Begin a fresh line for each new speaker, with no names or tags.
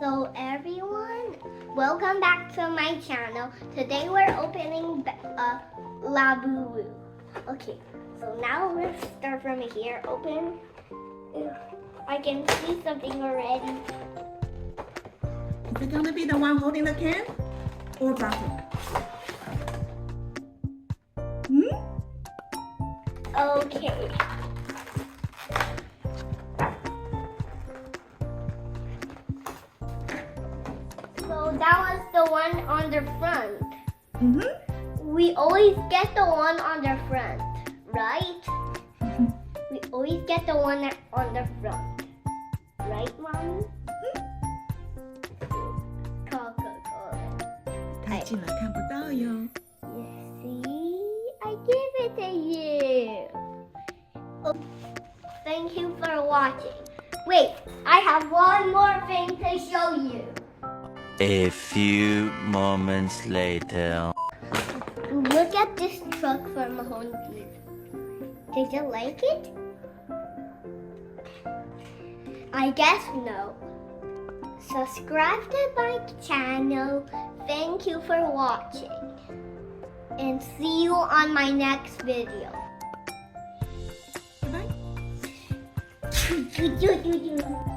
So everyone, welcome back to my channel. Today we're opening Labubu. Okay, so now let's start from here. Open. I can see something already.
Is it gonna be the one holding the can or bottle?
Okay. So that was the one on the front. We always get the one on the front, right? We always get the one on the front. Right, Mommy? Coca-Cola.
太近了，看不到哟。
You see? I give it to you. Oh, thank you for watching. Wait, I have one more thing to show you.
A few moments later.
Look at this truck from Home Depot. Did you like it? I guess no. Subscribe to my channel. Thank you for watching. And see you on my next video.
Bye.
Bye.